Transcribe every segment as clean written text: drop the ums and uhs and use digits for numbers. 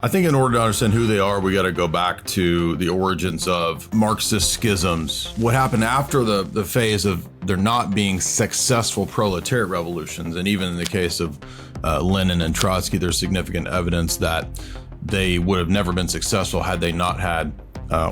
I think in order to understand who they are, we got to go back to the origins of Marxist schisms. What happened after the phase of there not being successful proletariat revolutions, and even in the case of Lenin and Trotsky, there's significant evidence that they would have never been successful had they not had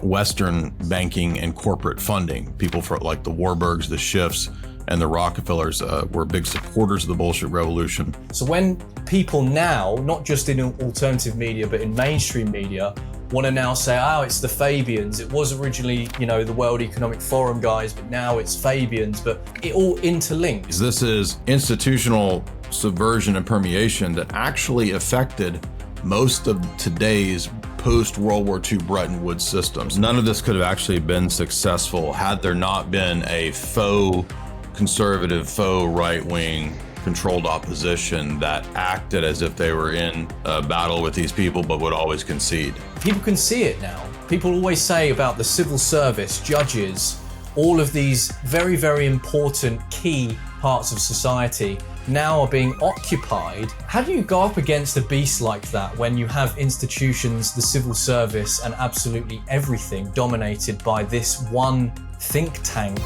Western banking and corporate funding. People like the Warburgs, the Schiffs, and the Rockefellers were big supporters of the Bolshevik Revolution. So when people now, not just in alternative media, but in mainstream media, want to now say, oh, it's the Fabians. It was originally, the World Economic Forum guys, but now it's Fabians, but it all interlinks. This is institutional subversion and permeation that actually affected most of today's post-World War II Bretton Woods systems. None of this could have actually been successful had there not been a faux conservative, faux right-wing controlled opposition that acted as if they were in a battle with these people but would always concede. People can see it now. People always say about the civil service, judges, all of these very, very important key parts of society now are being occupied. How do you go up against a beast like that when you have institutions, the civil service, and absolutely everything dominated by this one think tank?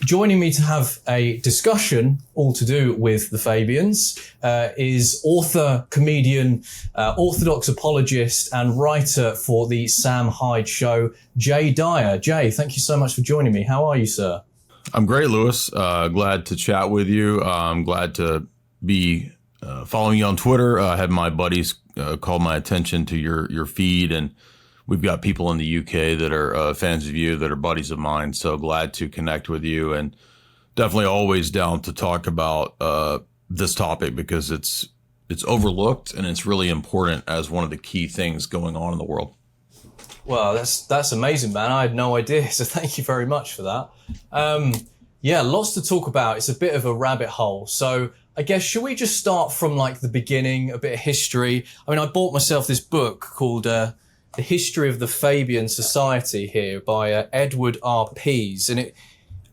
Joining me to have a discussion all to do with the Fabians is author, comedian, orthodox apologist and writer for the Sam Hyde Show, Dyer. Jay, thank you so much for joining me. How are you, sir? I'm great, Lewis. Glad to chat with you. I'm glad to be following you on Twitter. I had my buddies call my attention to your feed, and we've got people in the UK that are fans of you, that are buddies of mine. So glad to connect with you, and definitely always down to talk about this topic because it's overlooked and it's really important as one of the key things going on in the world. Well, that's amazing, man. I had no idea. So thank you very much for that. Yeah, lots to talk about. It's a bit of a rabbit hole. So I guess, should we just start from like the beginning, a bit of history? I mean, I bought myself this book called The History of the Fabian Society here by Edward R. Pease, and it,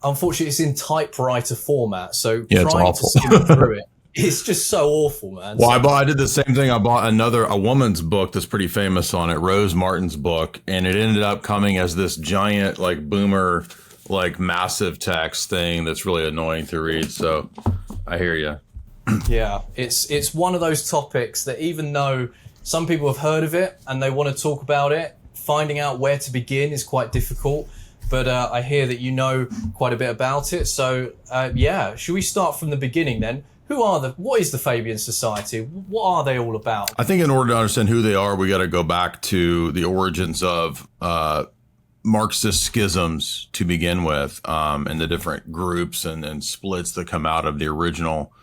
unfortunately, it's in typewriter format. So yeah, it's trying awful. to skim through it, it's just so awful, man. Well, I did the same thing. I bought a woman's book that's pretty famous on it, Rose Martin's book, and it ended up coming as this giant, like boomer, like massive text thing that's really annoying to read. So I hear you. Yeah, it's one of those topics that even though some people have heard of it and they want to talk about it, finding out where to begin is quite difficult. But I hear that you know quite a bit about it. So yeah, should we start from the beginning then? What is the Fabian Society? What are they all about? I think in order to understand who they are, we got to go back to the origins of Marxist schisms to begin with, and the different groups and splits that come out of the original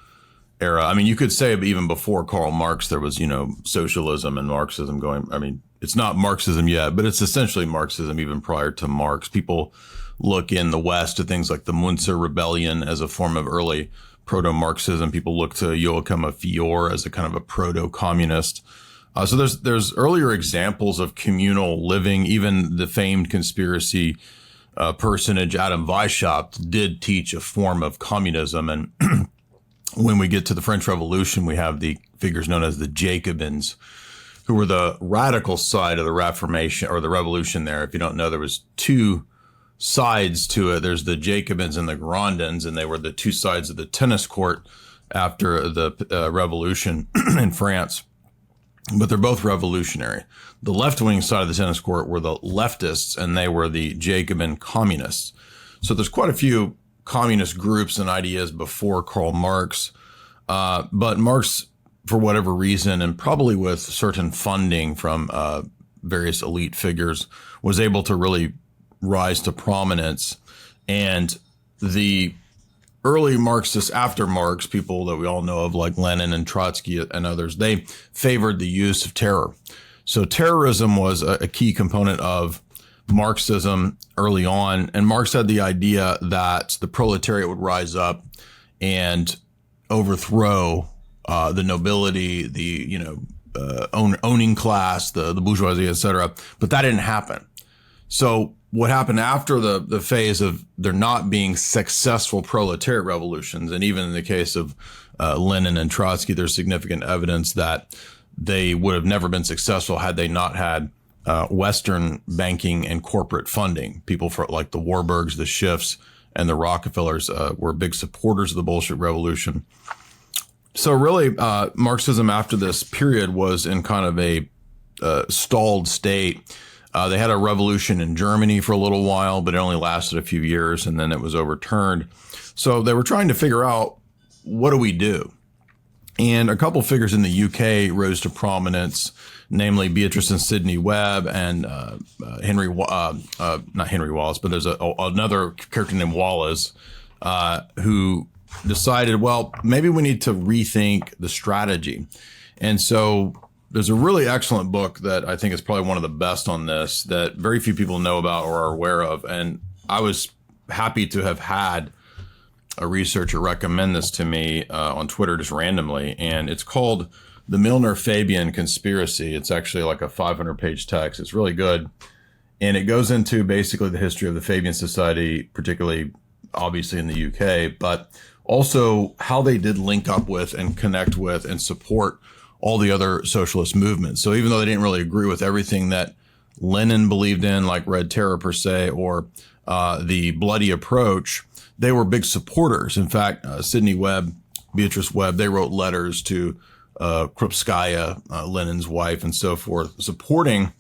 era. I mean, you could say even before Karl Marx, there was, socialism and Marxism going. I mean, it's not Marxism yet, but it's essentially Marxism even prior to Marx. People look in the West to things like the Munster Rebellion as a form of early proto-Marxism. People look to Joachim of Fiore as a kind of a proto-communist. So there's earlier examples of communal living. Even the famed conspiracy personage Adam Weishaupt did teach a form of communism. And when we get to the French Revolution, we have the figures known as the Jacobins, who were the radical side of the Reformation or the Revolution there. If you don't know, there was two sides to it. There's the Jacobins and the Girondins, and they were the two sides of the tennis court after the Revolution in France. But they're both revolutionary. The left-wing side of the tennis court were the leftists, and they were the Jacobin communists. So there's quite a few communist groups and ideas before Karl Marx. But Marx, for whatever reason, and probably with certain funding from various elite figures, was able to really rise to prominence. And the early Marxists after Marx, people that we all know of like Lenin and Trotsky and others, they favored the use of terror. So terrorism was a key component of Marxism early on. And Marx had the idea that the proletariat would rise up and overthrow the nobility, the owning class, the bourgeoisie, etc. But that didn't happen. So what happened after the phase of there not being successful proletariat revolutions, and even in the case of Lenin and Trotsky, there's significant evidence that they would have never been successful had they not had Western banking and corporate funding. People like the Warburgs, the Schiffs, and the Rockefellers were big supporters of the Bolshevik Revolution. So really, Marxism after this period was in kind of a stalled state. They had a revolution in Germany for a little while, but it only lasted a few years, and then it was overturned. So they were trying to figure out, what do we do? And a couple figures in the UK rose to prominence, namely Beatrice and Sidney Webb and not Henry Wallace, but there's another character named Wallace who decided, well, maybe we need to rethink the strategy. And so there's a really excellent book that I think is probably one of the best on this that very few people know about or are aware of. And I was happy to have had a researcher recommend this to me on Twitter just randomly. And it's called The Milner-Fabian Conspiracy. It's actually like a 500-page text. It's really good. And it goes into basically the history of the Fabian Society, particularly obviously in the UK, but also how they did link up with and connect with and support all the other socialist movements. So even though they didn't really agree with everything that Lenin believed in, like Red Terror per se, or the bloody approach, they were big supporters. In fact, Sidney Webb, Beatrice Webb, they wrote letters to Krupskaya, Lenin's wife, and so forth, supporting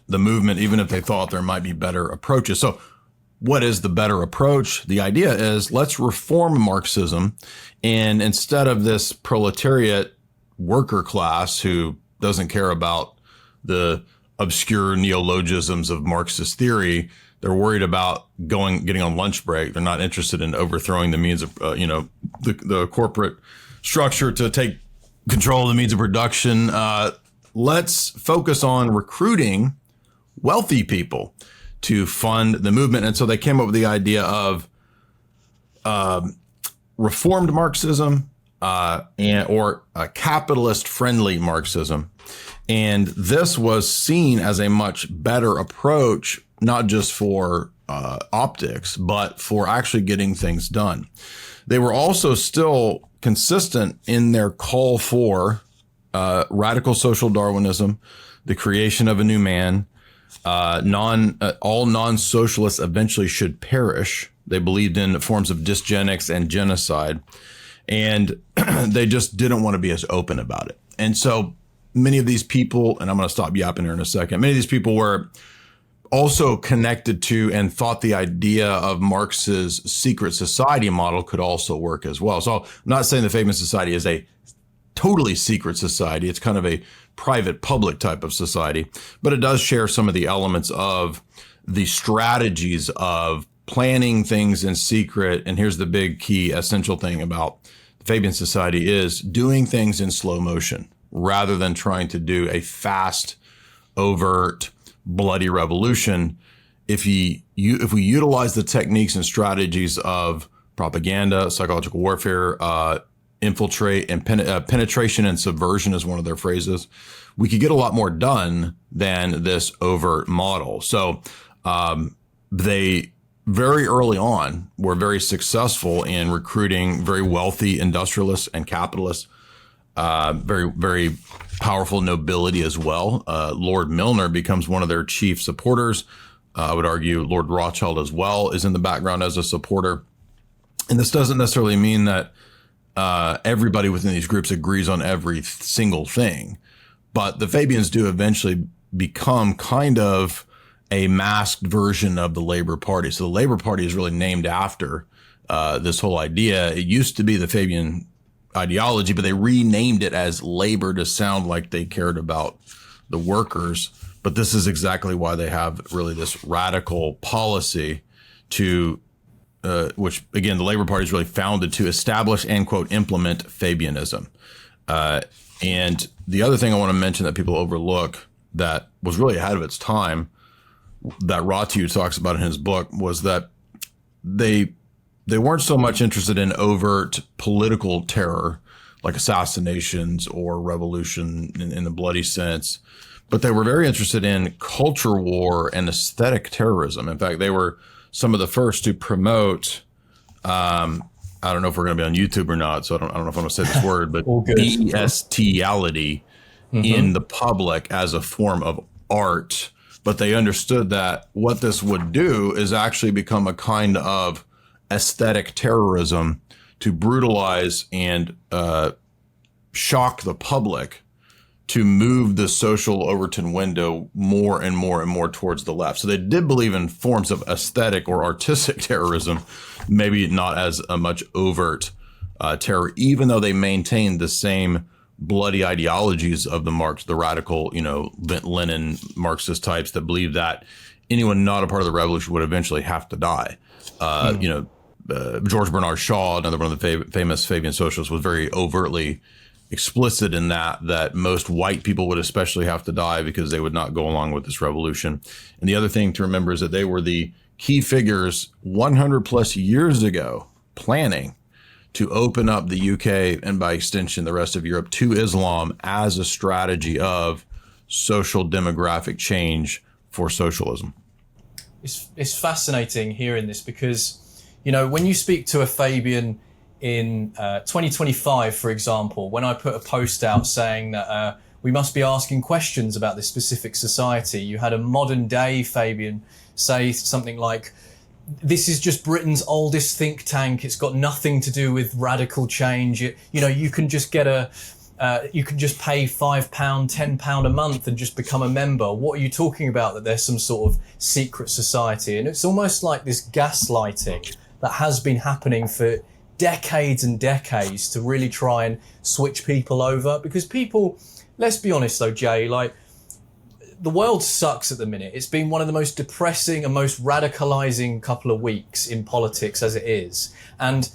the movement, even if they thought there might be better approaches. So what is the better approach? The idea is, let's reform Marxism. And instead of this proletariat worker class who doesn't care about the obscure neologisms of Marxist theory, they're worried about getting on lunch break. They're not interested in overthrowing the means of, the corporate structure to take control of the means of production. Let's focus on recruiting wealthy people to fund the movement. And so they came up with the idea of reformed Marxism or capitalist-friendly Marxism. And this was seen as a much better approach, not just for optics, but for actually getting things done. They were also still consistent in their call for radical social Darwinism, the creation of a new man. All non-socialists eventually should perish. They believed in forms of dysgenics and genocide, and they just didn't want to be as open about it. And so many of these people, and I'm going to stop yapping here in a second, many of these people were also connected to and thought the idea of Marx's secret society model could also work as well. So I'm not saying the Fabian Society is a totally secret society. It's kind of a private public type of society, but it does share some of the elements of the strategies of planning things in secret. And here's the big key essential thing about the Fabian Society is doing things in slow motion rather than trying to do a fast, overt, bloody revolution. If we utilize the techniques and strategies of propaganda, psychological warfare, infiltrate and penetration and subversion is one of their phrases, we could get a lot more done than this overt model. So they very early on were very successful in recruiting very wealthy industrialists and capitalists, very, very powerful nobility as well. Lord Milner becomes one of their chief supporters. I would argue Lord Rothschild as well is in the background as a supporter. And this doesn't necessarily mean that everybody within these groups agrees on every single thing, but the Fabians do eventually become kind of a masked version of the Labor Party. So the Labor Party is really named after this whole idea. It used to be the Fabian ideology, but they renamed it as Labor to sound like they cared about the workers. But this is exactly why they have really this radical policy to which, again, the Labor Party is really founded to establish and, quote, implement Fabianism. And the other thing I want to mention that people overlook that was really ahead of its time that Rothschild talks about in his book was that they weren't so much interested in overt political terror like assassinations or revolution in the bloody sense, but they were very interested in culture war and aesthetic terrorism. In fact, they were some of the first to promote, I don't know if we're going to be on YouTube or not, so I don't know if I'm going to say this word, but bestiality in the public as a form of art. But they understood that what this would do is actually become a kind of aesthetic terrorism to brutalize and shock the public, to move the social Overton window more and more and more towards the left. So they did believe in forms of aesthetic or artistic terrorism, maybe not as a much overt terror, even though they maintained the same bloody ideologies of the radical, Lenin Marxist types that believe that anyone not a part of the revolution would eventually have to die. George Bernard Shaw, another one of the famous Fabian socialists, was very overtly explicit in that most white people would especially have to die because they would not go along with this revolution. And the other thing to remember is that they were the key figures 100 plus years ago planning to open up the UK and by extension the rest of Europe to Islam as a strategy of social demographic change for socialism. It's fascinating hearing this because, when you speak to a Fabian in 2025, for example, when I put a post out saying that we must be asking questions about this specific society, you had a modern day Fabian say something like, this is just Britain's oldest think tank. It's got nothing to do with radical change. You can just you can just pay £5, £10 a month and just become a member. What are you talking about? That there's some sort of secret society? And it's almost like this gaslighting that has been happening for decades and decades to really try and switch people over. Because people, let's be honest though, Jay, the world sucks at the minute. It's been one of the most depressing and most radicalizing couple of weeks in politics as it is. And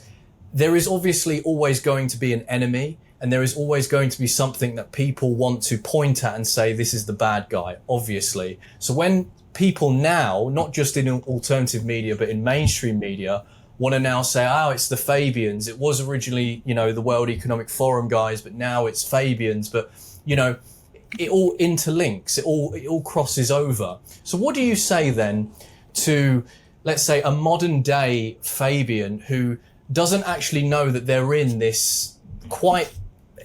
there is obviously always going to be an enemy, and there is always going to be something that people want to point at and say, this is the bad guy, obviously. So when people now, not just in alternative media, but in mainstream media, want to now say, oh, it's the Fabians. It was originally, the World Economic Forum guys, but now it's Fabians. But, it all interlinks, it all crosses over. So what do you say then to, let's say, a modern day Fabian who doesn't actually know that they're in this quite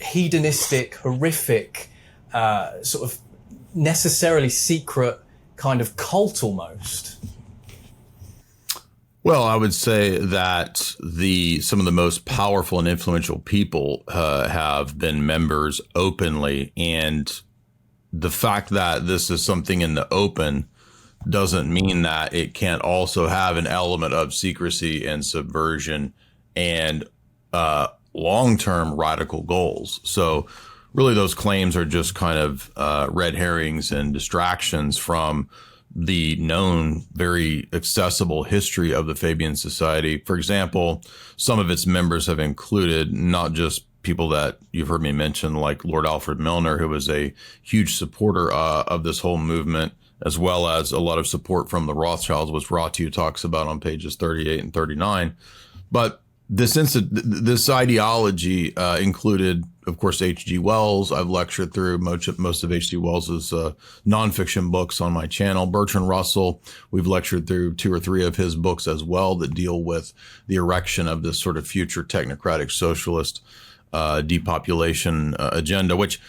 hedonistic, horrific, sort of necessarily secret kind of cult almost? Well, I would say that some of the most powerful and influential people have been members openly, and the fact that this is something in the open doesn't mean that it can't also have an element of secrecy and subversion and long-term radical goals. So really those claims are just kind of red herrings and distractions from the known, very accessible history of the Fabian Society. For example, some of its members have included not just people that you've heard me mention, like Lord Alfred Milner, who was a huge supporter of this whole movement, as well as a lot of support from the Rothschilds, which Ratu talks about on pages 38 and 39. But this ideology included, of course, H.G. Wells. I've lectured through most of H.G. Wells's nonfiction books on my channel. Bertrand Russell, we've lectured through 2 or 3 of his books as well that deal with the erection of this sort of future technocratic socialist depopulation agenda, which,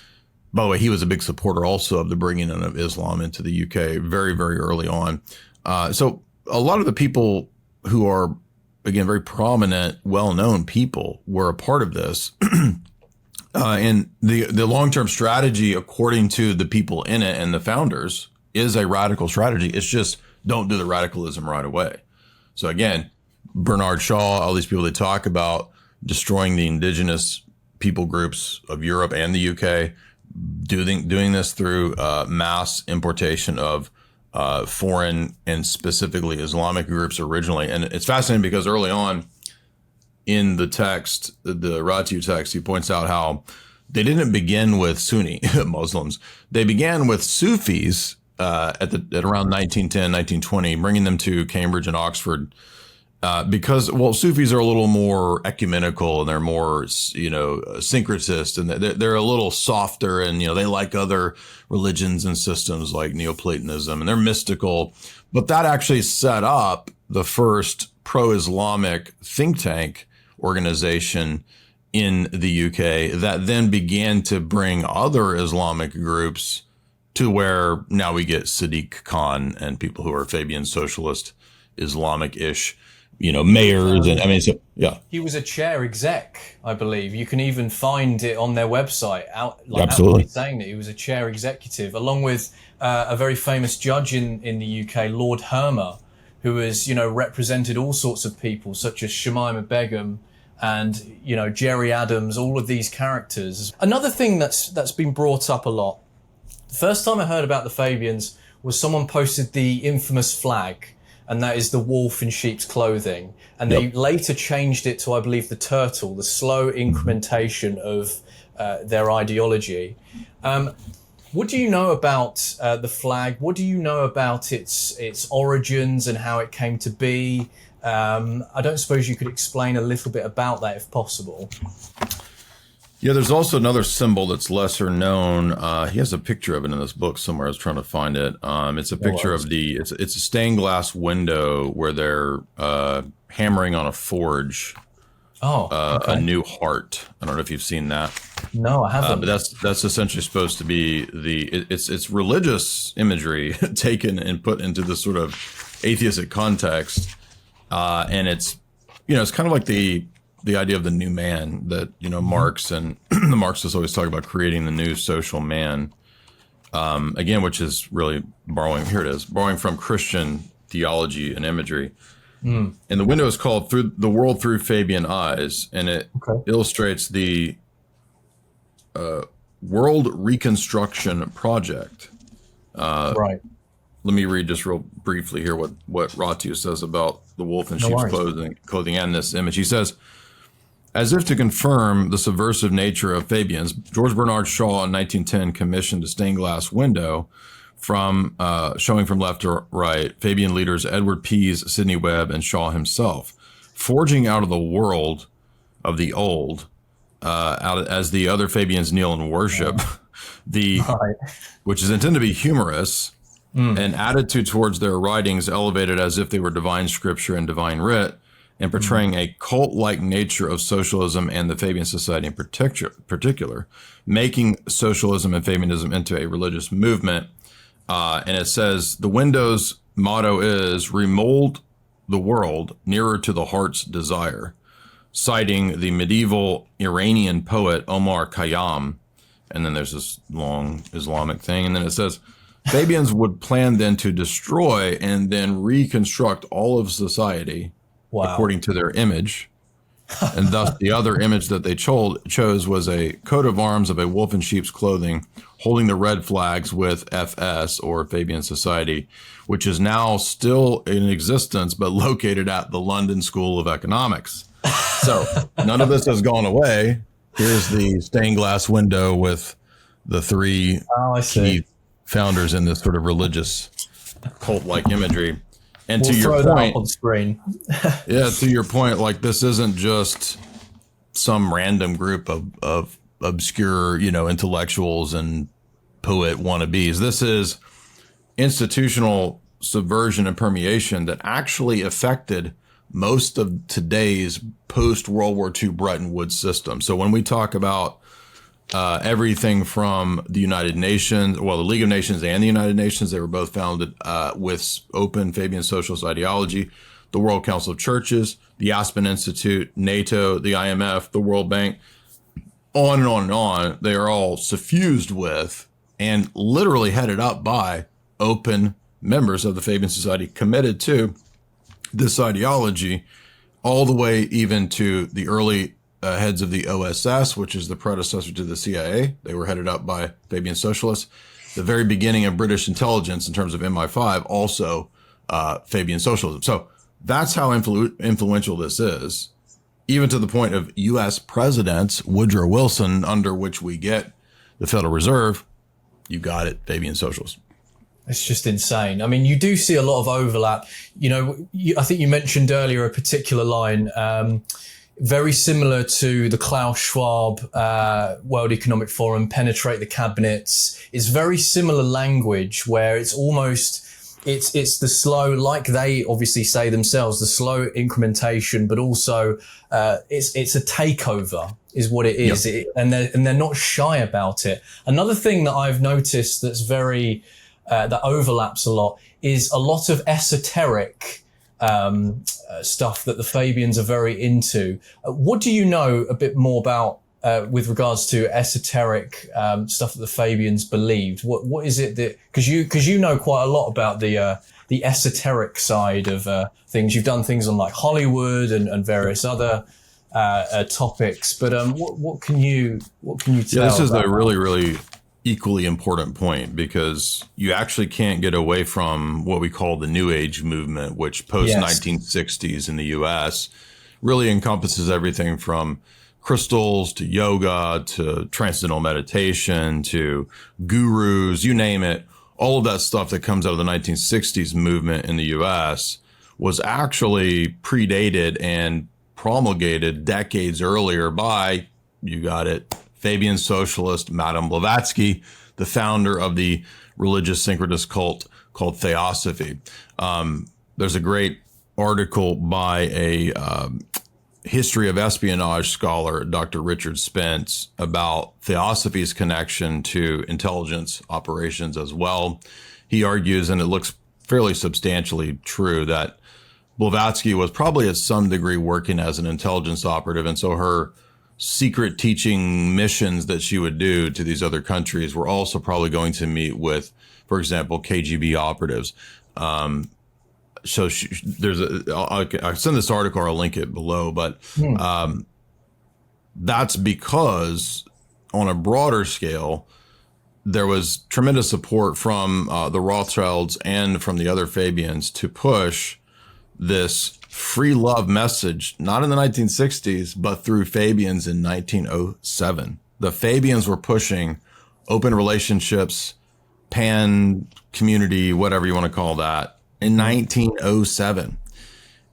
by the way, he was a big supporter also of the bringing in of Islam into the UK very, very early on. So a lot of the people who are, again, very prominent, well-known people were a part of this. And the long-term strategy, according to the people in it and the founders, is a radical strategy. It's just don't do the radicalism right away. So again, Bernard Shaw, all these people they talk about destroying the indigenous people groups of Europe and the UK, doing this through mass importation of foreign and specifically Islamic groups originally. And it's fascinating because early on in the text, the Ratu text, he points out how they didn't begin with Sunni Muslims. They began with Sufis at around 1910, 1920, bringing them to Cambridge and Oxford because, well, Sufis are a little more ecumenical and they're more, syncretist, and they're a little softer, and, they like other religions and systems like Neoplatonism, and they're mystical. But that actually set up the first pro-Islamic think tank organization in the UK that then began to bring other Islamic groups to where now we get Sadiq Khan and people who are Fabian socialist, Islamic-ish, mayors. And I mean, so, yeah. He was a chair exec, I believe. You can even find it on their website, Absolutely, saying that he was a chair executive, along with a very famous judge in the UK, Lord Hermer, who has, represented all sorts of people, such as Shamima Begum and, Jerry Adams, all of these characters. Another thing that's been brought up a lot, the first time I heard about the Fabians was someone posted the infamous flag, and that is the wolf in sheep's clothing. And they later changed it to, I believe, the turtle, the slow incrementation of their ideology. What do you know about the flag? What do you know about its origins and how it came to be? I don't suppose you could explain a little bit about that if possible. Yeah, there's also another symbol that's lesser known. He has a picture of it in this book somewhere. I was trying to find it. It's a picture of it's a stained glass window where they're hammering on a forge. Okay. A new heart. I don't know if you've seen that. No, I haven't. But that's essentially supposed to be it's religious imagery taken and put into this sort of atheistic context, and it's it's kind of like the idea of the new man that Marx and the Marxists always talk about, creating the new social man. Again, which is really borrowing from Christian theology and imagery. And the window is called "Through the World Through Fabian Eyes," and it illustrates the World Reconstruction Project. Right. Let me read just real briefly here what Ratu says about the wolf in sheep's clothing and this image. He says, as if to confirm the subversive nature of Fabians, George Bernard Shaw in 1910 commissioned a stained glass window from showing from left to right Fabian leaders Edward Pease, Sidney Webb, and Shaw himself, forging out of the world of the old, as the other Fabians kneel and worship, which is intended to be humorous, an attitude towards their writings elevated as if they were divine scripture and divine writ, and portraying a cult-like nature of socialism and the Fabian Society in particular, making socialism and Fabianism into a religious movement. And it says the window's motto is "Remold the world nearer to the heart's desire," citing the medieval Iranian poet Omar Khayyam. And then there's this long Islamic thing. And then it says, Fabians would plan then to destroy and then reconstruct all of society according to their image. And thus the other image that they chose was a coat of arms of a wolf in sheep's clothing holding the red flags with FS, or Fabian Society, which is now still in existence, but located at the London School of Economics. So none of this has gone away. Here's the stained glass window with the three key founders in this sort of religious cult-like imagery. And we'll to your throw point, that on screen. yeah, to your point, like this isn't just some random group of obscure, intellectuals and poet wannabes. This is institutional subversion and permeation that actually affected most of today's post-World War II Bretton Woods system. So when we talk about everything from the United Nations, well, the League of Nations and the United Nations, they were both founded with open Fabian socialist ideology, the World Council of Churches, the Aspen Institute, NATO, the IMF, the World Bank, on and on and on. They are all suffused with and literally headed up by open members of the Fabian Society committed to this ideology, all the way even to the early heads of the OSS, which is the predecessor to the CIA. They were headed up by Fabian socialists. The very beginning of British intelligence in terms of MI5, also Fabian socialism. So that's how influential this is, even to the point of U.S. presidents, Woodrow Wilson, under which we get the Federal Reserve. You got it, Fabian socialist. It's just insane. I mean, you do see a lot of overlap. You know, I think you mentioned earlier a particular line, very similar to the Klaus Schwab World Economic Forum, penetrate the cabinets. It's very similar language where it's almost, it's the slow, like they obviously say themselves, the slow incrementation, but also it's a takeover is what it is. Yep. And they're not shy about it. Another thing that I've noticed that's very, that overlaps a lot is a lot of esoteric stuff that the Fabians are very into. What do you know a bit more about with regards to esoteric stuff that the Fabians believed? What is it that, because you know quite a lot about the esoteric side of things. You've done things on like Hollywood and various other topics. But what can you tell? Yeah, this is about a really equally important point, because you actually can't get away from what we call the New Age movement, which post 1960s in the US really encompasses everything from crystals to yoga to transcendental meditation to gurus, you name it. All of that stuff that comes out of the 1960s movement in the US was actually predated and promulgated decades earlier by, you got it, Fabian socialist Madame Blavatsky, the founder of the religious syncretist cult called Theosophy. There's a great article by a history of espionage scholar, Dr. Richard Spence, about Theosophy's connection to intelligence operations as well. He argues, and it looks fairly substantially true, that Blavatsky was probably at some degree working as an intelligence operative, and so her secret teaching missions that she would do to these other countries were also probably going to meet with, for example, KGB operatives. So I'll send this article, or I'll link it below, but that's because on a broader scale, there was tremendous support from the Rothschilds and from the other Fabians to push this free love message, not in the 1960s, but through Fabians in 1907. The Fabians were pushing open relationships, pan community, whatever you want to call that, in 1907.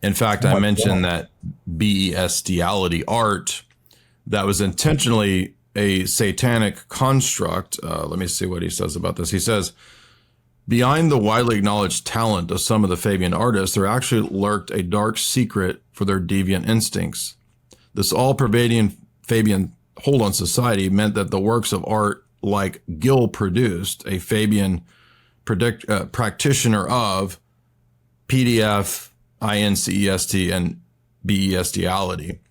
In fact, I mentioned that bestiality art that was intentionally a satanic construct. Let me see what he says about this. He says, behind the widely acknowledged talent of some of the Fabian artists, there actually lurked a dark secret for their deviant instincts. This all-pervading Fabian hold on society meant that the works of art like Gill produced, a Fabian practitioner of PDF, INCEST, and bestiality,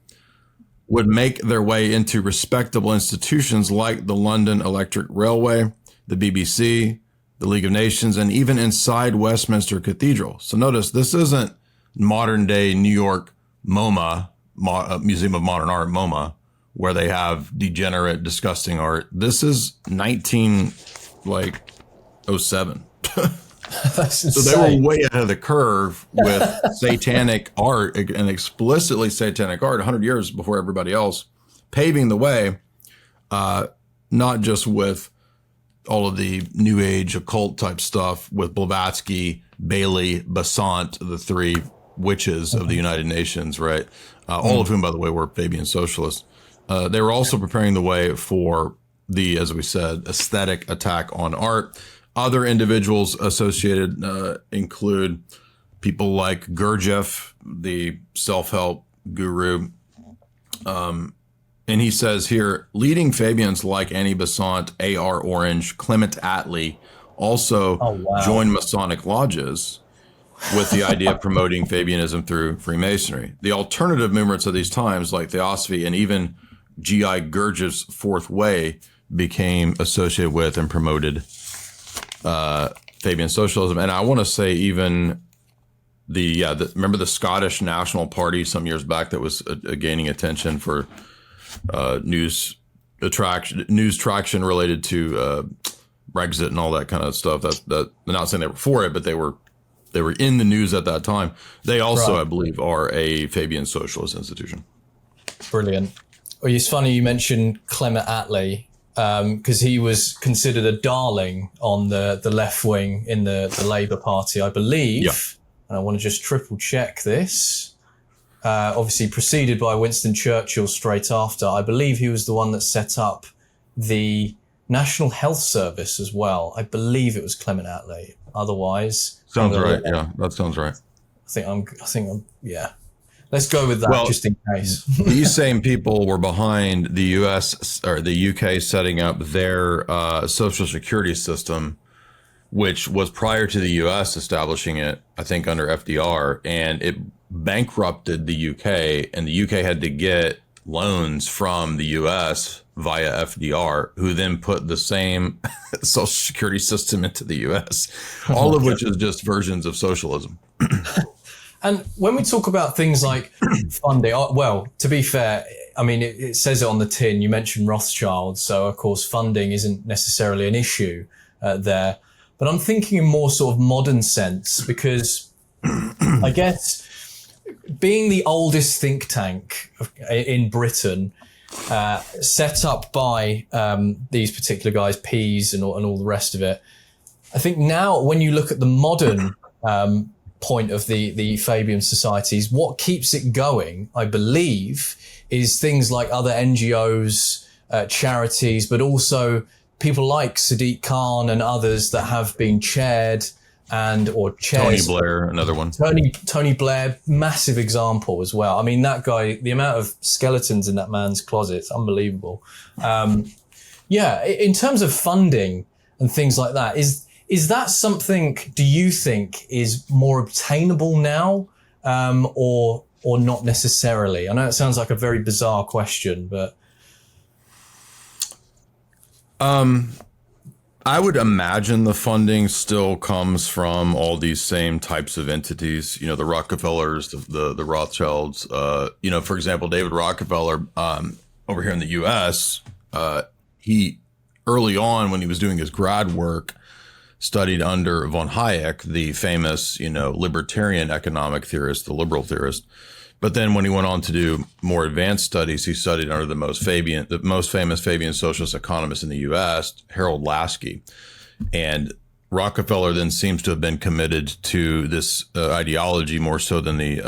would make their way into respectable institutions like the London Electric Railway, the BBC, the League of Nations, and even inside Westminster Cathedral. So notice, this isn't modern day New York MoMA, Museum of Modern Art, MoMA, where they have degenerate, disgusting art. This is 1907. That's insane. So they were way ahead of the curve with satanic art, and explicitly satanic art 100 years before everybody else, paving the way, not just with all of the New Age occult type stuff with Blavatsky, Bailey, Besant, the three witches of the United Nations, right? All of whom, by the way, were Fabian socialists. They were also preparing the way for the, as we said, aesthetic attack on art. Other individuals associated include people like Gurdjieff, the self-help guru. And he says here, leading Fabians like Annie Besant, A.R. Orange, Clement Attlee also joined Masonic lodges with the idea of promoting Fabianism through Freemasonry. The alternative movements of these times, like Theosophy and even G.I. Gurdjieff's Fourth Way, became associated with and promoted Fabian socialism. And I want to say even remember the Scottish National Party some years back that was gaining attention for news traction related to Brexit and all that kind of stuff. That I'm not saying they were for it, but they were in the news at that time. They also, I believe, are a Fabian socialist institution. Brilliant. Well, it's funny you mentioned Clement Attlee. because he was considered a darling on the left wing in the Labour Party, I believe. Yeah. And I want to just triple check this. Obviously preceded by Winston Churchill straight after. I believe he was the one that set up the National Health Service as well. I believe it was Clement Attlee. Otherwise, Sounds right. Yeah, that sounds right. I think I'm, yeah. Let's go with that just in case. These same people were behind the US or the UK setting up their social security system, which was prior to the US establishing it, I think under FDR, and it bankrupted the UK, and the UK had to get loans from the US via FDR, who then put the same social security system into the US, all of which is just versions of socialism. And when we talk about things like funding, well, to be fair, I mean, it says it on the tin. You mentioned Rothschild, so of course funding isn't necessarily an issue there. But I'm thinking in more sort of modern sense, because I guess being the oldest think tank in Britain, set up by these particular guys, Pease and all the rest of it, I think now when you look at the modern point of the Fabian Societies, what keeps it going, I believe, is things like other NGOs, charities, but also people like Sadiq Khan and others that have been chaired or chairs. Tony Blair, another one. Tony Blair, massive example as well. I mean, that guy, the amount of skeletons in that man's closet, it's unbelievable. Yeah, in terms of funding and things like that, is that something, do you think, is more obtainable now, or not necessarily? I know it sounds like a very bizarre question, but I would imagine the funding still comes from all these same types of entities, the Rockefellers, the Rothschilds, for example, David Rockefeller, over here in the US, he early on when he was doing his grad work, studied under von Hayek, the famous, libertarian economic theorist, the liberal theorist. But then when he went on to do more advanced studies, he studied under the most famous Fabian socialist economist in the U.S., Harold Lasky. And Rockefeller then seems to have been committed to this ideology more so than the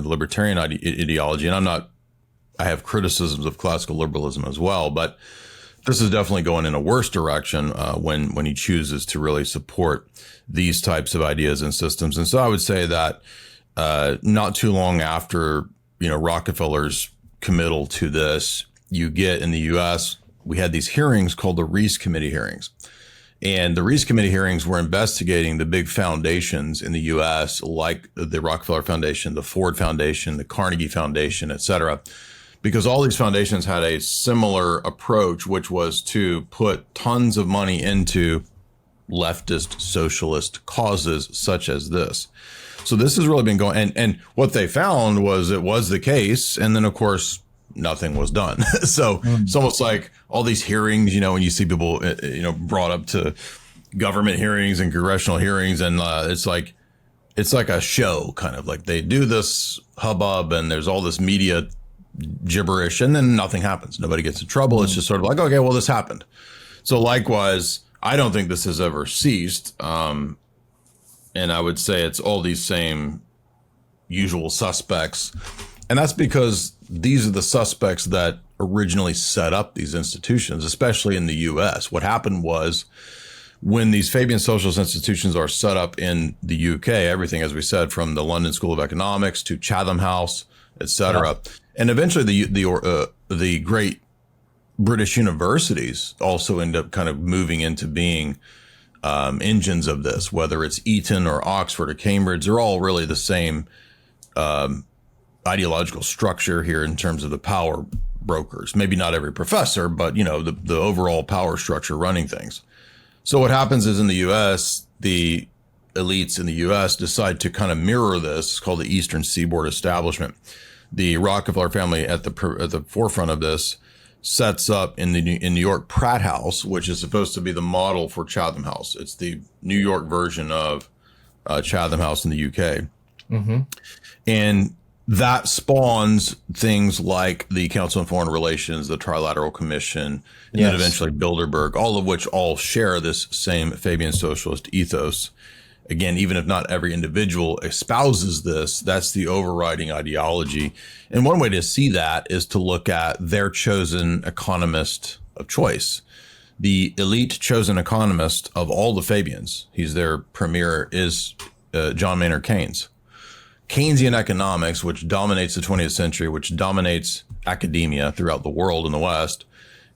libertarian ideology. And I have criticisms of classical liberalism as well, but this is definitely going in a worse direction when he chooses to really support these types of ideas and systems. And so I would say that not too long after, Rockefeller's committal to this, you get in the U.S., we had these hearings called the Reece Committee hearings. And the Reece Committee hearings were investigating the big foundations in the U.S., like the Rockefeller Foundation, the Ford Foundation, the Carnegie Foundation, et cetera, because all these foundations had a similar approach, which was to put tons of money into leftist socialist causes such as this. So this has really been going, and what they found was it was the case. And then, of course, nothing was done. So it's almost like all these hearings, when you see people, brought up to government hearings and congressional hearings, and it's like a show, kind of like they do this hubbub and there's all this media gibberish, and then nothing happens. Nobody gets in trouble. It's just sort of like, okay, well, this happened. So likewise, I don't think this has ever ceased. And I would say it's all these same usual suspects. And that's because these are the suspects that originally set up these institutions, especially in the US. What happened was when these Fabian socialist institutions are set up in the UK, everything, as we said, from the London School of Economics to Chatham House, et cetera. Yeah. And eventually the great British universities also end up kind of moving into being engines of this, whether it's Eton or Oxford or Cambridge. They're all really the same ideological structure here in terms of the power brokers. Maybe not every professor, but the overall power structure running things. So what happens is in the U.S., the elites in the U.S. decide to kind of mirror this. It's called the Eastern Seaboard Establishment. The Rockefeller family at the forefront of this sets up in New York Pratt House, which is supposed to be the model for Chatham House. It's the New York version of Chatham House in the UK. Mm-hmm. And that spawns things like the Council on Foreign Relations, the Trilateral Commission, and then eventually Bilderberg, all of which all share this same Fabian socialist ethos. Again, even if not every individual espouses this, that's the overriding ideology. And one way to see that is to look at their chosen economist of choice. The elite chosen economist of all the Fabians, he's their premier, is John Maynard Keynes. Keynesian economics, which dominates the 20th century, which dominates academia throughout the world in the West,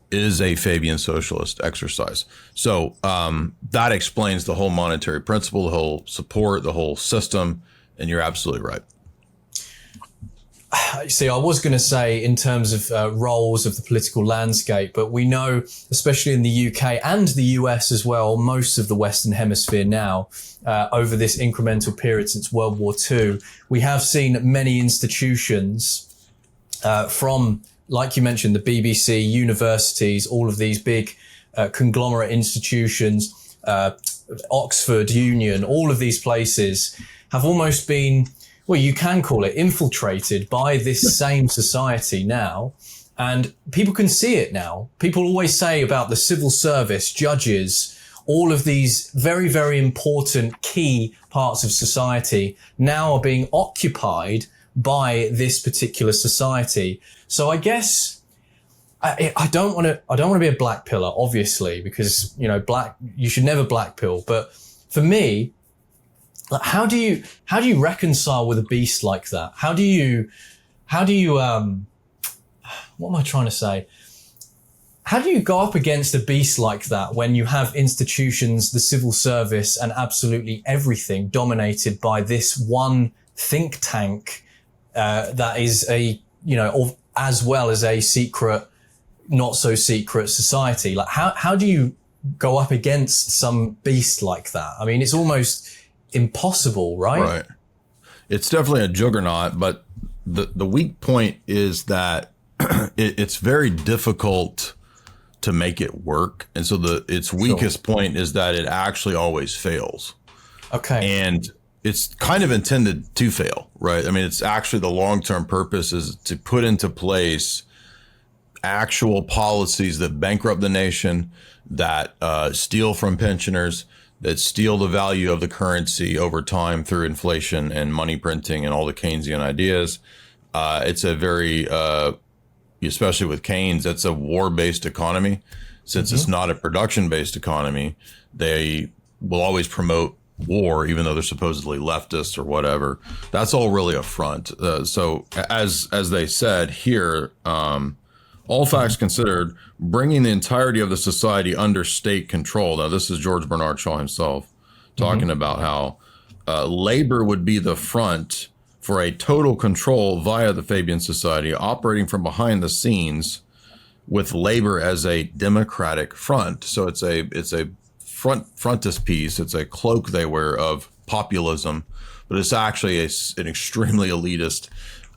is a Fabian socialist exercise. So that explains the whole monetary principle, the whole support, the whole system. And you're absolutely right. See, I was going to say in terms of roles of the political landscape, but we know, especially in the UK and the US as well, most of the Western Hemisphere now, over this incremental period since World War II, we have seen many institutions from, like you mentioned, the BBC, universities, all of these big conglomerate institutions, Oxford, Union, all of these places have almost been, well, you can call it infiltrated by this same society now. And people can see it now. People always say about the civil service, judges, all of these very, very important key parts of society now are being occupied by this particular society. So I guess I don't want to be a black pillar, obviously, because, you know, you should never black pill. But for me, like, how do you reconcile with a beast like that? How do you what am I trying to say? How do you go up against a beast like that when you have institutions, the civil service, and absolutely everything dominated by this one think tank that is as well as a secret, not so secret society? Like, how do you go up against some beast like that? I mean, it's almost impossible, right? Right. It's definitely a juggernaut, but the weak point is that it's very difficult to make it work. And so its weakest point is that it actually always fails. Okay. And it's kind of intended to fail, right? I mean, it's actually the long-term purpose is to put into place actual policies that bankrupt the nation, that steal from pensioners, that steal the value of the currency over time through inflation and money printing and all the Keynesian ideas. It's a very, especially with Keynes, that's a war-based economy. Since it's not a production-based economy, they will always promote war, even though they're supposedly leftists or whatever. That's all really a front. So as they said here, all facts considered, bringing the entirety of the society under state control. Now, this is George Bernard Shaw himself talking about how labor would be the front for a total control via the Fabian Society, operating from behind the scenes with labor as a democratic front. So it's a frontispiece. It's a cloak they wear of populism, but it's actually an extremely elitist,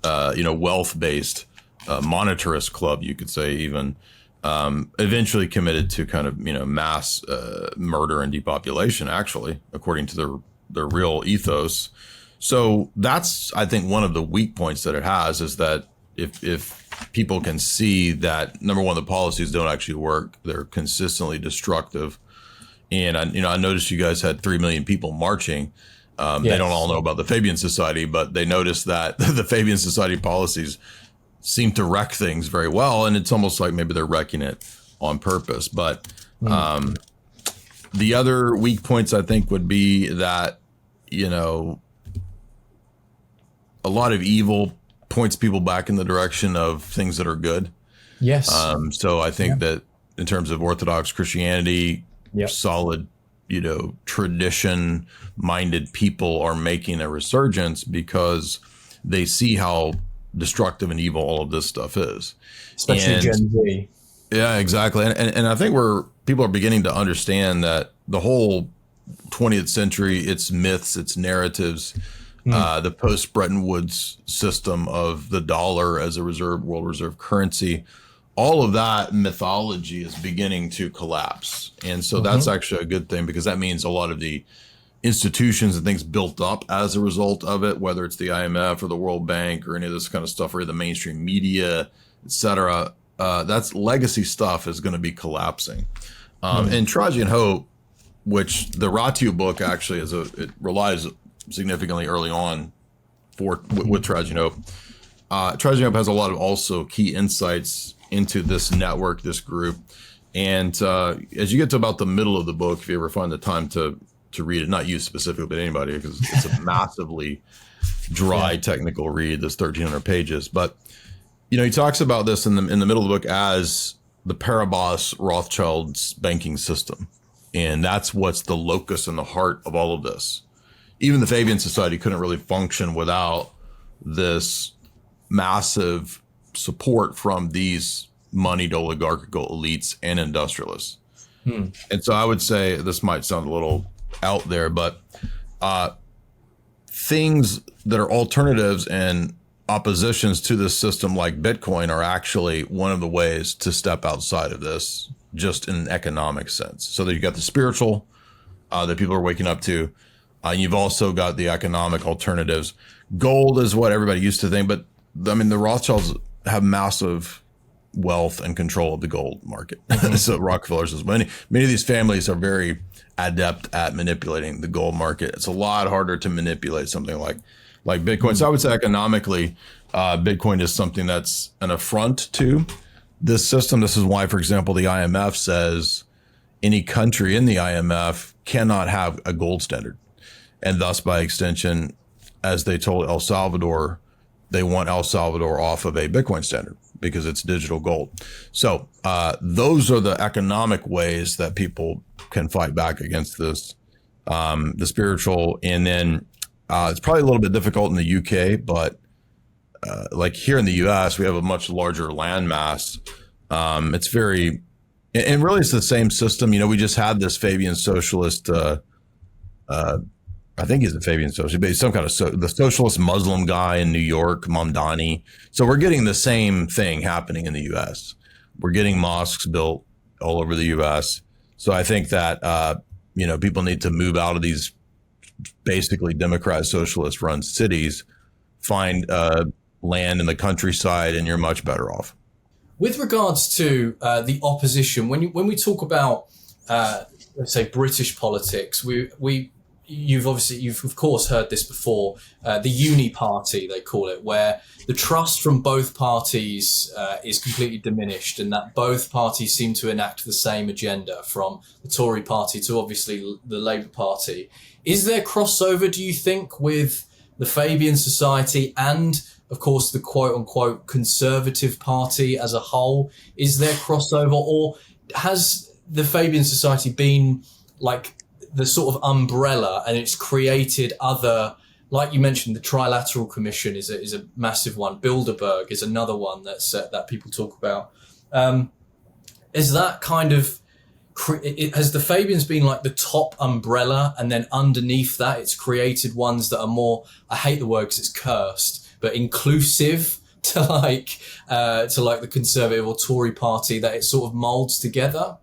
wealth-based monetarist club, you could say, even eventually committed to kind of, mass murder and depopulation, actually, according to their real ethos. So that's, I think, one of the weak points that it has is that if people can see that, number one, the policies don't actually work, they're consistently destructive. And I noticed you guys had 3 million people marching. Yes. They don't all know about the Fabian Society, but they noticed that the Fabian Society policies seem to wreck things very well. And it's almost like maybe they're wrecking it on purpose. But the other weak points, I think, would be that, a lot of evil points people back in the direction of things that are good. Yes. So I think that in terms of Orthodox Christianity, solid, tradition-minded people are making a resurgence because they see how destructive and evil all of this stuff is. Especially Gen Z. Yeah, exactly. And I think people are beginning to understand that the whole 20th century, its myths, its narratives, the post-Bretton Woods system of the dollar as a world reserve currency, all of that mythology is beginning to collapse. And so that's actually a good thing, because that means a lot of the institutions and things built up as a result of it, whether it's the IMF or the World Bank or any of this kind of stuff, or the mainstream media, et cetera. That's legacy stuff is going to be collapsing. And Tragedy and Hope, which the Ratu book actually it relies significantly early on with Tragedy and Hope. Tragedy and Hope has a lot of also key insights into this network, this group. And as you get to about the middle of the book, if you ever find the time to read it, not you specifically, but anybody, because it's a massively dry technical read. There's 1,300 pages, but he talks about this in the middle of the book as the Parabas Rothschild's banking system, and that's what's the locus and the heart of all of this. Even the Fabian Society couldn't really function without this massive support from these moneyed oligarchical elites and industrialists. And so I would say this might sound a little out there, but things that are alternatives and oppositions to this system like Bitcoin are actually one of the ways to step outside of this, just in an economic sense. So that you got the spiritual that people are waking up to. You've also got the economic alternatives. Gold is what everybody used to think, but I mean, the Rothschilds have massive wealth and control of the gold market. So Rockefeller says many of these families are very adept at manipulating the gold market. It's a lot harder to manipulate something like Bitcoin. So I would say economically, Bitcoin is something that's an affront to this system. This is why, for example, the IMF says any country in the IMF cannot have a gold standard. And thus, by extension, as they told El Salvador, they want El Salvador off of a Bitcoin standard because it's digital gold. So those are the economic ways that people can fight back against this, the spiritual. And then it's probably a little bit difficult in the UK, but like here in the US, we have a much larger landmass. It's very, and really it's the same system. We just had this Fabian socialist, I think he's a Fabian socialist, but he's some kind of the socialist Muslim guy in New York, Mamdani. So we're getting the same thing happening in the U.S. We're getting mosques built all over the U.S. So I think that people need to move out of these basically Democrat socialist run cities, find land in the countryside, and you're much better off. With regards to the opposition, when we talk about let's say British politics, you've of course heard this before, the uni-party, they call it, where the trust from both parties is completely diminished, and that both parties seem to enact the same agenda, from the Tory party to obviously the Labour Party. Is there crossover, do you think, with the Fabian Society and, of course, the quote-unquote Conservative Party as a whole? Is there crossover, or has the Fabian Society been like the sort of umbrella, and it's created other, like you mentioned, the Trilateral Commission is a massive one. Bilderberg is another one that people talk about. Is that kind of, has the Fabians been like the top umbrella, and then underneath that it's created ones that are more, I hate the word because it's cursed, but inclusive to like the Conservative or Tory party, that it sort of molds together?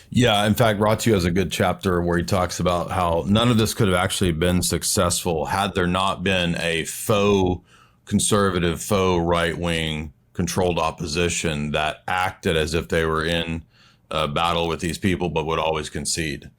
Yeah, in fact, Ratu has a good chapter where he talks about how none of this could have actually been successful had there not been a faux conservative, faux right-wing controlled opposition that acted as if they were in a battle with these people, but would always concede.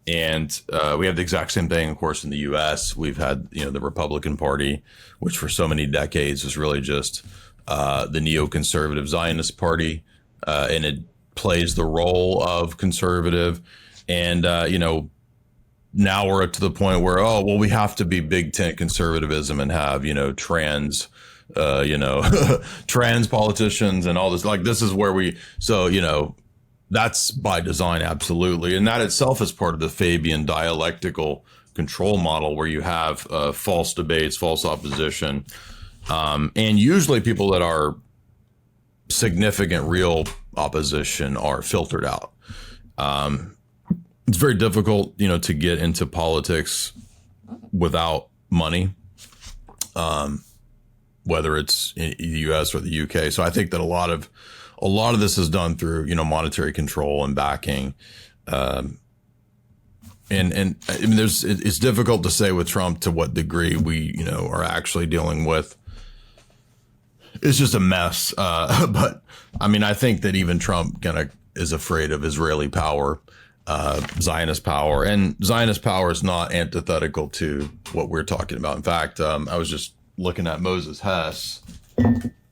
And we have the exact same thing, of course, in the U.S. We've had, the Republican Party, which for so many decades was really just the neoconservative Zionist Party, and it plays the role of conservative. And, now we're up to the point where, we have to be big tent conservatism and have, trans, trans politicians and all this. Like, this is where that's by design, absolutely. And that itself is part of the Fabian dialectical control model, where you have false debates, false opposition, and usually people that are significant real opposition are filtered out. It's very difficult, to get into politics without money, whether it's in the U.S. or the UK. So I think that a lot of this is done through, monetary control and backing. And I mean, it's difficult to say with Trump to what degree we, are actually dealing with. It's just a mess. But I mean, I think that even Trump is afraid of Israeli power, Zionist power, and Zionist power is not antithetical to what we're talking about. In fact, I was just looking at Moses Hess,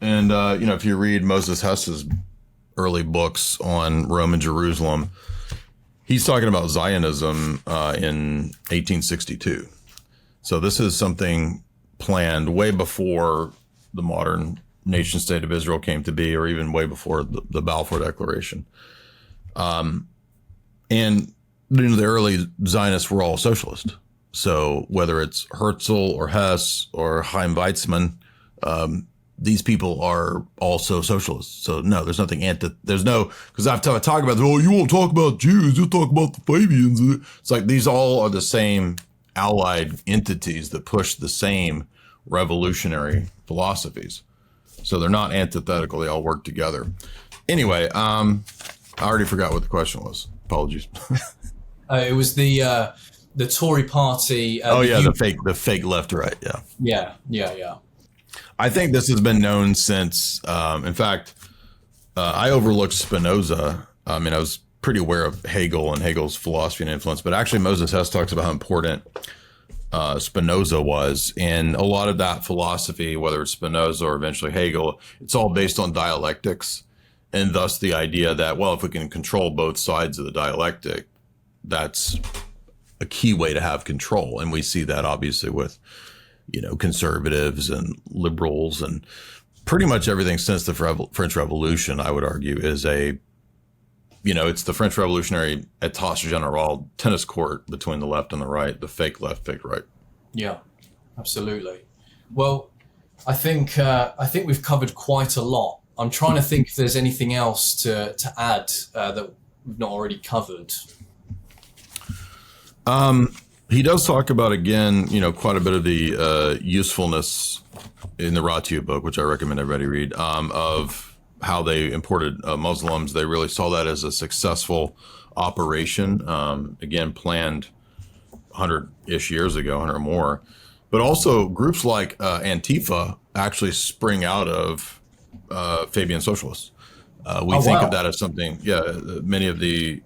and if you read Moses Hess's early books on Rome and Jerusalem, he's talking about Zionism in 1862. So this is something planned way before the modern nation state of Israel came to be, or even way before the Balfour Declaration. And the early Zionists were all socialist. So whether it's Herzl or Hess or Chaim Weizmann, these people are also socialists. So no, there's nothing because I've talked about, you won't talk about Jews, you'll talk about the Fabians. It's like these all are the same allied entities that push the same revolutionary philosophies. So they're not antithetical, they all work together. Anyway, I already forgot what the question was. Apologies. It was the Tory party. The fake left, right. Yeah. I think this has been known since, in fact, I overlooked Spinoza. I mean, I was pretty aware of Hegel and Hegel's philosophy and influence, but actually Moses Hess talks about how important Spinoza was. And a lot of that philosophy, whether it's Spinoza or eventually Hegel, it's all based on dialectics. And thus the idea that, well, if we can control both sides of the dialectic, that's a key way to have control. And we see that obviously with, conservatives and liberals, and pretty much everything since the French Revolution, I would argue, is it's the French Revolutionary état général tennis court between the left and the right, the fake left, fake right. Yeah, absolutely. Well, I think we've covered quite a lot. I'm trying to think if there's anything else to add that we've not already covered. He does talk about, again, quite a bit of the usefulness in the Ratio book, which I recommend everybody read, of how they imported Muslims. They really saw that as a successful operation, again, planned 100-ish years ago, 100 or more. But also groups like Antifa actually spring out of Fabian socialists. We think of that as something, many of the...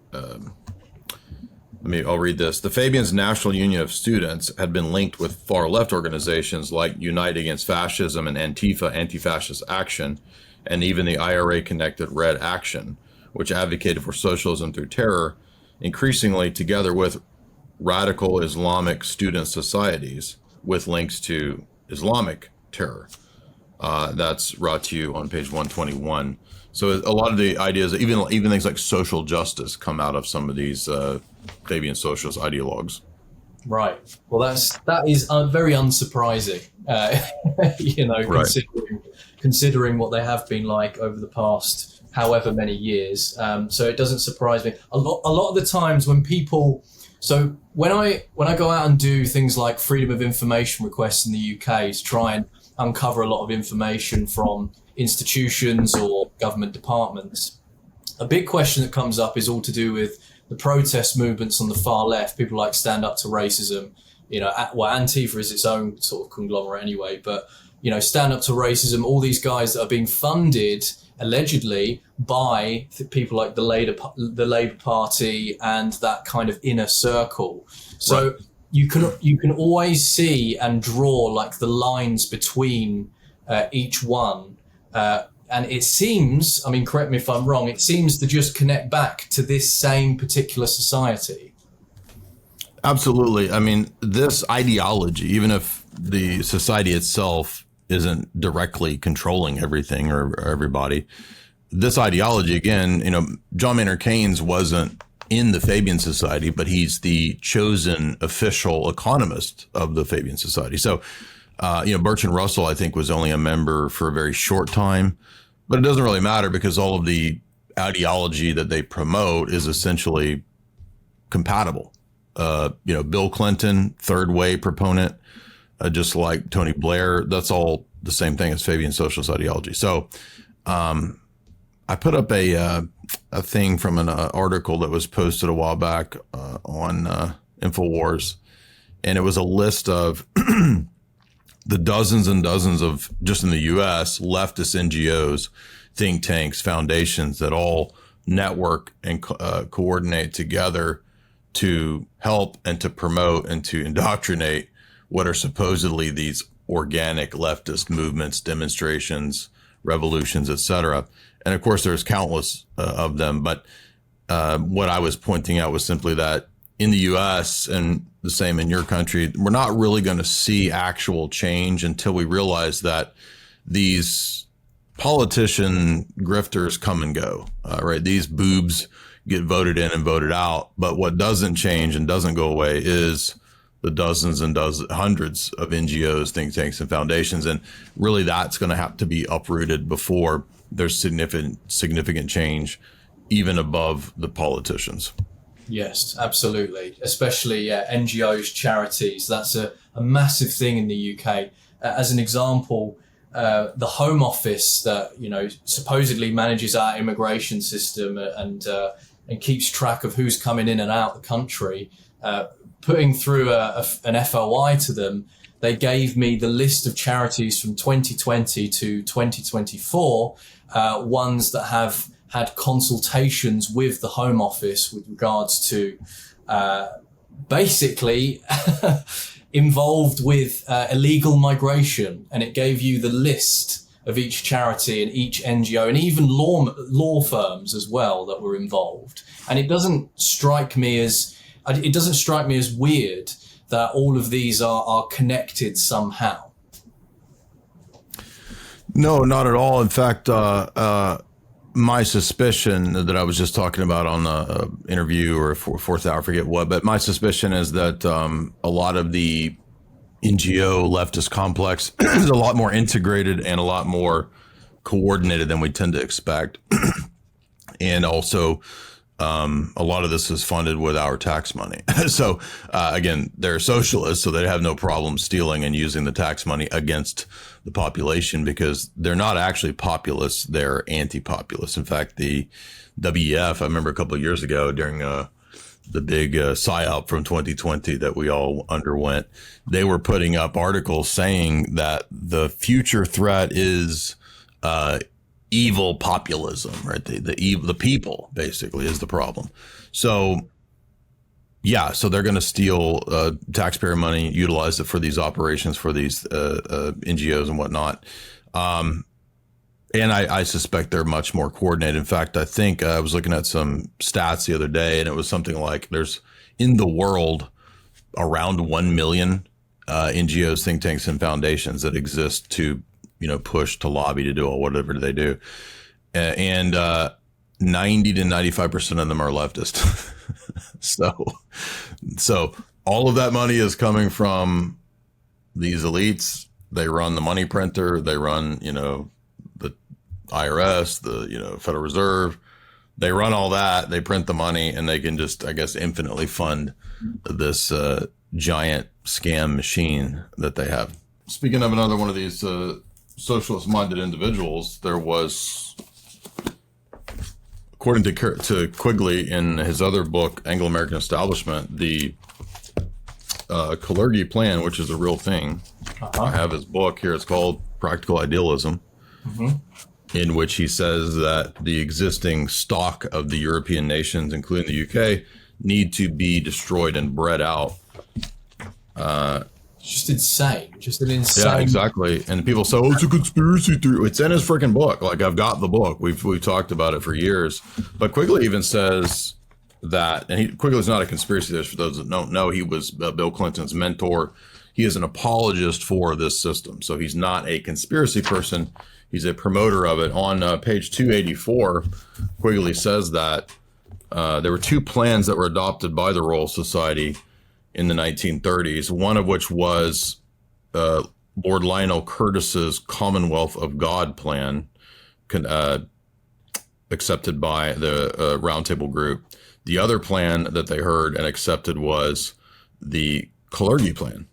I'll read this. The Fabians National Union of Students had been linked with far left organizations like Unite Against Fascism and Antifa, Anti-Fascist Action, and even the IRA-connected Red Action, which advocated for socialism through terror, increasingly together with radical Islamic student societies with links to Islamic terror. That's Ratio on page 121. So a lot of the ideas, even things like social justice, come out of some of these Fabian socialist ideologues. Right. Well, that is very unsurprising. Considering what they have been like over the past however many years. So it doesn't surprise me. A lot of the times when people. So when I go out and do things like freedom of information requests in the UK to try and uncover a lot of information from institutions or government departments, a big question that comes up is all to do with the protest movements on the far left, people like Stand Up to Racism, Antifa is its own sort of conglomerate anyway, but, Stand Up to Racism, all these guys that are being funded allegedly by people like the Labour Party and that kind of inner circle. So right. You can always see and draw like the lines between each one. And it seems, correct me if I'm wrong, it seems to just connect back to this same particular society. Absolutely. This ideology, even if the society itself isn't directly controlling everything or everybody, this ideology, again, John Maynard Keynes wasn't in the Fabian Society, but he's the chosen official economist of the Fabian Society. So, Bertrand Russell, I think, was only a member for a very short time. But it doesn't really matter because all of the ideology that they promote is essentially compatible. Bill Clinton, third way proponent, just like Tony Blair, that's all the same thing as Fabian socialist ideology. So I put up a thing from an article that was posted a while back InfoWars, and it was a list of the dozens and dozens of, just in the U.S., leftist NGOs, think tanks, foundations that all network and coordinate together to help and to promote and to indoctrinate what are supposedly these organic leftist movements, demonstrations, revolutions, etc. And of course, there's countless of them. But what I was pointing out was simply that in the U.S. and the same in your country, we're not really going to see actual change until we realize that these politician grifters come and go, right? These boobs get voted in and voted out. But what doesn't change and doesn't go away is the dozens and hundreds of NGOs, think tanks, and foundations. And really that's going to have to be uprooted before there's significant change, even above the politicians. Yes, absolutely. Especially NGOs, charities. That's a massive thing in the UK. As an example, the Home Office that, supposedly manages our immigration system and keeps track of who's coming in and out the country, putting through an FOI to them, they gave me the list of charities from 2020 to 2024, ones that have had consultations with the Home Office with regards to basically involved with illegal migration. And it gave you the list of each charity and each NGO and even law firms as well that were involved. And it doesn't strike me as weird that all of these are connected somehow. No, not at all. In fact, my suspicion that I was just talking about on the interview or fourth hour, I forget what, but my suspicion is that a lot of the NGO leftist complex is a lot more integrated and a lot more coordinated than we tend to expect. And also, a lot of this is funded with our tax money. So again, they're socialists, so they have no problem stealing and using the tax money against the population because they're not actually populists, they're anti-populist. In fact, the WEF, I remember a couple of years ago during the big PSYOP from 2020 that we all underwent, they were putting up articles saying that the future threat is evil populism, right? The people basically is the problem. So yeah, so they're going to steal taxpayer money, utilize it for these operations, for these NGOs and whatnot. And I suspect they're much more coordinated. In fact, I think I was looking at some stats the other day, and it was something like there's in the world around 1 million NGOs, think tanks, and foundations that exist to, push, to lobby, to do whatever they do. And 90 to 95% of them are leftist. So all of that money is coming from these elites. They run the money printer. They run, the IRS, the, Federal Reserve. They run all that. They print the money, and they can just, I guess, infinitely fund this giant scam machine that they have. Speaking of another one of these socialist-minded individuals, there was, according to Quigley in his other book, Anglo-American Establishment, the Kalergi Plan, which is a real thing. I have his book here. It's called Practical Idealism, in which he says that the existing stock of the European nations, including the UK, need to be destroyed and bred out. Just insane. Just an insane. Yeah, exactly. And people say, "Oh, it's a conspiracy theory." It's in his freaking book. Like, I've got the book. We've talked about it for years. But Quigley even says that, and Quigley's not a conspiracy theorist. For those that don't know, he was Bill Clinton's mentor. He is an apologist for this system. So he's not a conspiracy person. He's a promoter of it. On page 284, Quigley says that there were two plans that were adopted by the Royal Society in the 1930s, one of which was Lord Lionel Curtis's Commonwealth of God plan, accepted by the Roundtable Group. The other plan that they heard and accepted was the Kalergi Plan.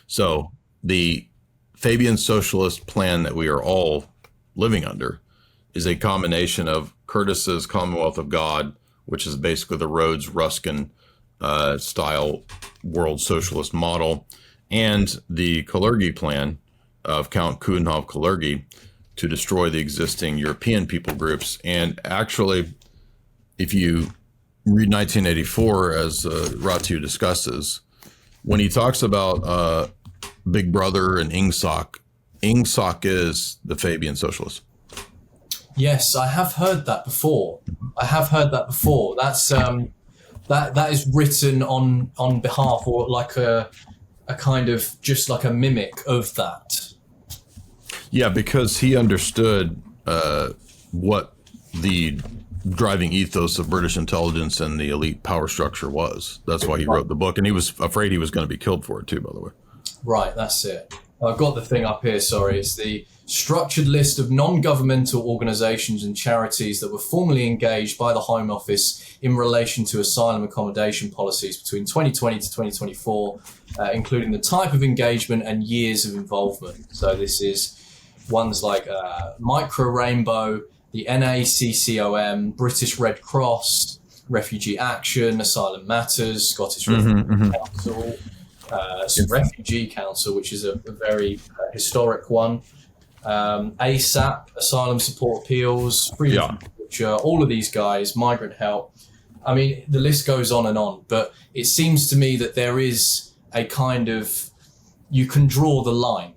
So the Fabian socialist plan that we are all living under is a combination of Curtis's Commonwealth of God, which is basically the Rhodes Ruskin style world socialist model, and the Kalergi plan of Count Coudenhove-Kalergi to destroy the existing European people groups. And actually, if you read 1984, as Ratu discusses, when he talks about Big Brother and Ingsoc is the Fabian socialist. Yes, I have heard that before. That's that is written on behalf, or like a kind of just like a mimic of that. Yeah, because he understood what the driving ethos of British intelligence and the elite power structure was. That's why he wrote the book, and he was afraid he was going to be killed for it too, by the way. Right, that's it. I've got the thing up here, sorry. It's the structured list of non-governmental organisations and charities that were formally engaged by the Home Office in relation to asylum accommodation policies between 2020 to 2024, including the type of engagement and years of involvement. So this is ones like Micro Rainbow, the NACCOM, British Red Cross, Refugee Action, Asylum Matters, Scottish Refugee Council, Refugee Council, which is a very historic one, ASAP, Asylum Support Appeals, Freedom, which are all of these guys, Migrant Help. I mean, the list goes on, but it seems to me that there is a kind of, you can draw the line,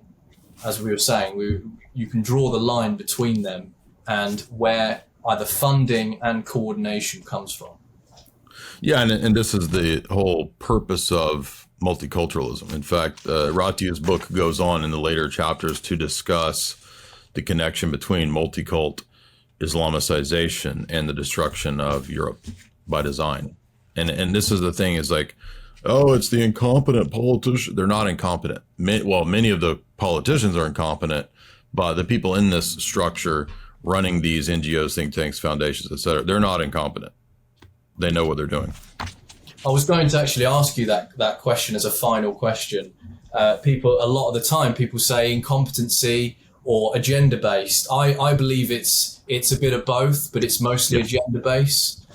as we were saying, you can draw the line between them and where either funding and coordination comes from. Yeah, and this is the whole purpose of multiculturalism. In fact, Ratia's book goes on in the later chapters to discuss the connection between multicult Islamicization and the destruction of Europe by design. And this is the thing, is like, oh, it's the incompetent politician. They're not incompetent. Many of the politicians are incompetent, but the people in this structure running these NGOs, think tanks, foundations, etc., they're not incompetent. They know what they're doing. I was going to actually ask you that question as a final question. People, a lot of the time, people say incompetency or agenda-based. I believe it's a bit of both, but it's mostly agenda-based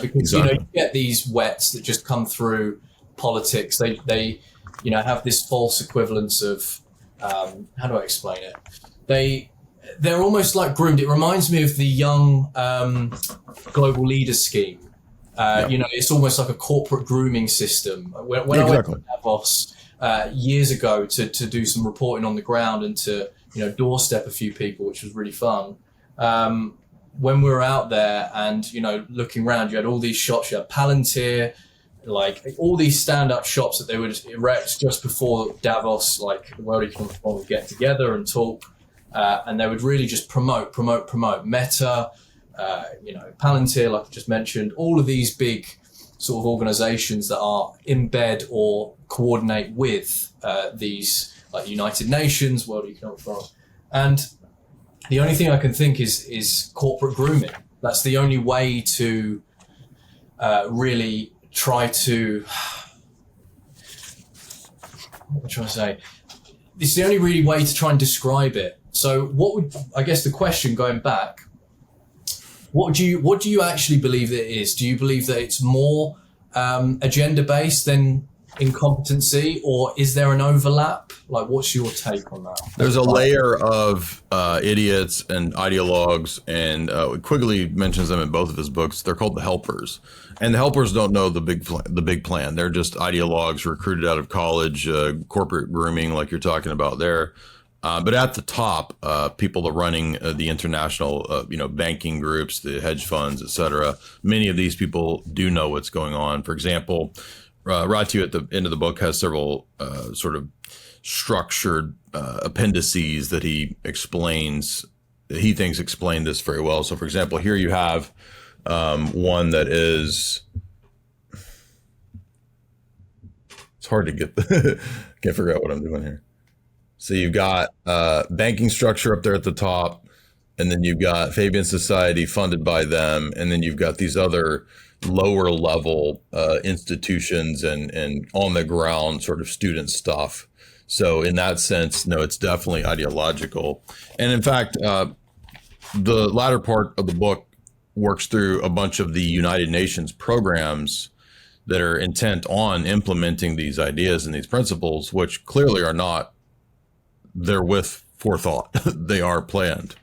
because you get these wets that just come through politics. They have this false equivalence of how do I explain it? They're almost like groomed. It reminds me of the young global leaders scheme. It's almost like a corporate grooming system. When I went to Davos years ago to do some reporting on the ground and to doorstep a few people, which was really fun. When we were out there and looking around, you had all these shops. You had Palantir, like all these stand-up shops that they would erect just before Davos, like the World Economic Forum, would get together and talk, and they would really just promote Meta. Palantir, like I just mentioned, all of these big sort of organizations that are in bed or coordinate with these, like United Nations, World Economic Forum. And the only thing I can think is corporate grooming. That's the only way to really try to, what am I trying to say? It's the only really way to try and describe it. So I guess the question going back, what do you actually believe that it is? Do you believe that it's more agenda-based than incompetency, or is there an overlap? Like, what's your take on that? There's a layer of idiots and ideologues, and Quigley mentions them in both of his books. They're called the helpers, and the helpers don't know the big plan. They're just ideologues recruited out of college, corporate grooming, like you're talking about there. But at the top, people that are running the international, banking groups, the hedge funds, et cetera, many of these people do know what's going on. For example, Ratu at the end of the book has several sort of structured appendices that he explains, that he thinks explain this very well. So, for example, here you have one that is, it's hard to get, can't figure out what I'm doing here. So you've got banking structure up there at the top, and then you've got Fabian Society funded by them, and then you've got these other lower level institutions and on the ground sort of student stuff. So in that sense, no, it's definitely ideological. And in fact, the latter part of the book works through a bunch of the United Nations programs that are intent on implementing these ideas and these principles, which clearly are not, they're with forethought. They are planned.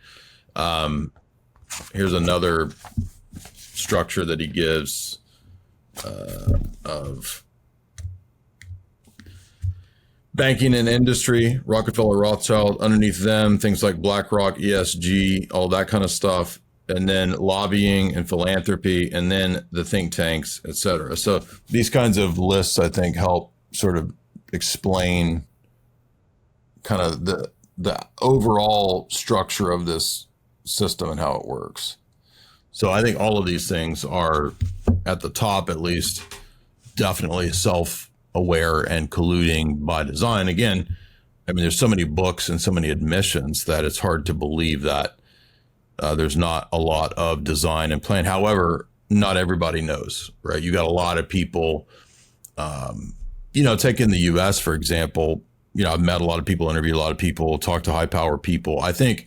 Here's another structure that he gives of banking and industry, Rockefeller, Rothschild, underneath them, things like BlackRock, ESG, all that kind of stuff. And then lobbying and philanthropy, and then the think tanks, et cetera. So these kinds of lists, I think, help sort of explain kind of the overall structure of this system and how it works. So I think all of these things are, at the top at least, definitely self-aware and colluding by design. Again, I mean, there's so many books and so many admissions that it's hard to believe that there's not a lot of design and plan. However, not everybody knows, right? You got a lot of people, take in the US, for example, I've met a lot of people, interviewed a lot of people, talked to high power people. I think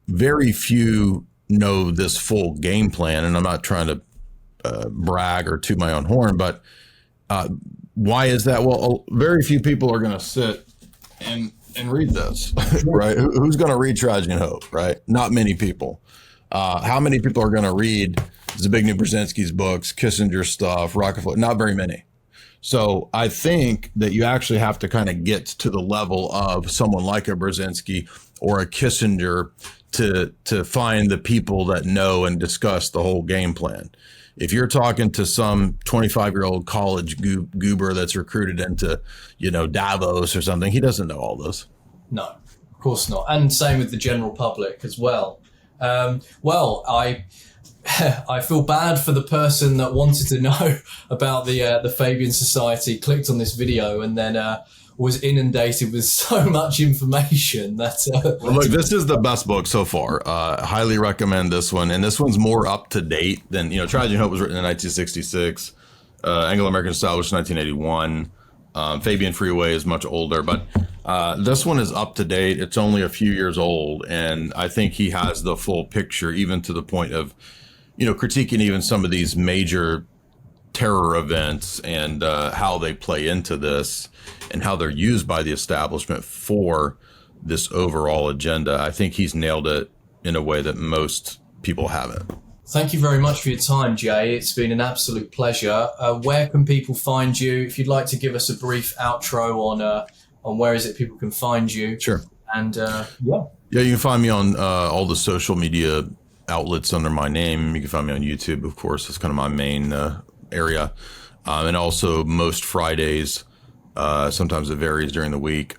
very few know this full game plan, and I'm not trying to brag or toot my own horn, but why is that? Well, very few people are going to sit and read this, right? Who's going to read Tragedy and Hope, right? Not many people. How many people are going to read Zbigniew Brzezinski's books, Kissinger's stuff, Rockefeller? Not very many. So I think that you actually have to kind of get to the level of someone like a Brzezinski or a Kissinger to find the people that know and discuss the whole game plan. If you're talking to some 25-year-old college goober that's recruited into, Davos or something, he doesn't know all this. No, of course not. And same with the general public as well. I feel bad for the person that wanted to know about the Fabian Society, clicked on this video, and then was inundated with so much information that. Well, look, this is the best book so far. Highly recommend this one, and this one's more up to date than Tragedy and Hope was written in 1966. Anglo-American established in 1981. Fabian Freeway is much older, but this one is up to date. It's only a few years old, and I think he has the full picture, even to the point of, critiquing even some of these major terror events and how they play into this and how they're used by the establishment for this overall agenda. I think he's nailed it in a way that most people haven't. Thank you very much for your time, Jay. It's been an absolute pleasure. Where can people find you? If you'd like to give us a brief outro on where is it people can find you. Sure. And Yeah, you can find me on all the social media outlets under my name. You can find me on YouTube, of course. That's kind of my main area. And also most Fridays, sometimes it varies during the week,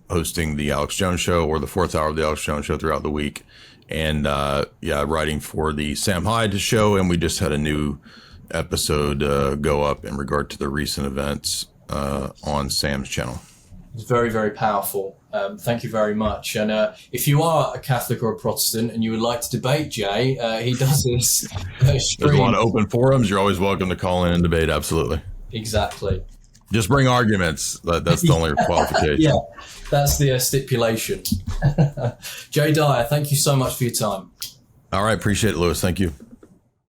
hosting the Alex Jones Show or the fourth hour of the Alex Jones Show throughout the week. And writing for the Sam Hyde Show. And we just had a new episode go up in regard to the recent events on Sam's channel. It's very, very powerful. Thank you very much. And if you are a Catholic or a Protestant and you would like to debate Jay, he does this There's a lot of open forums. You're always welcome to call in and debate. Absolutely. Exactly. Just bring arguments. That's the only qualification. Yeah, that's the stipulation. Jay Dyer, thank you so much for your time. All right. Appreciate it, Lewis. Thank you.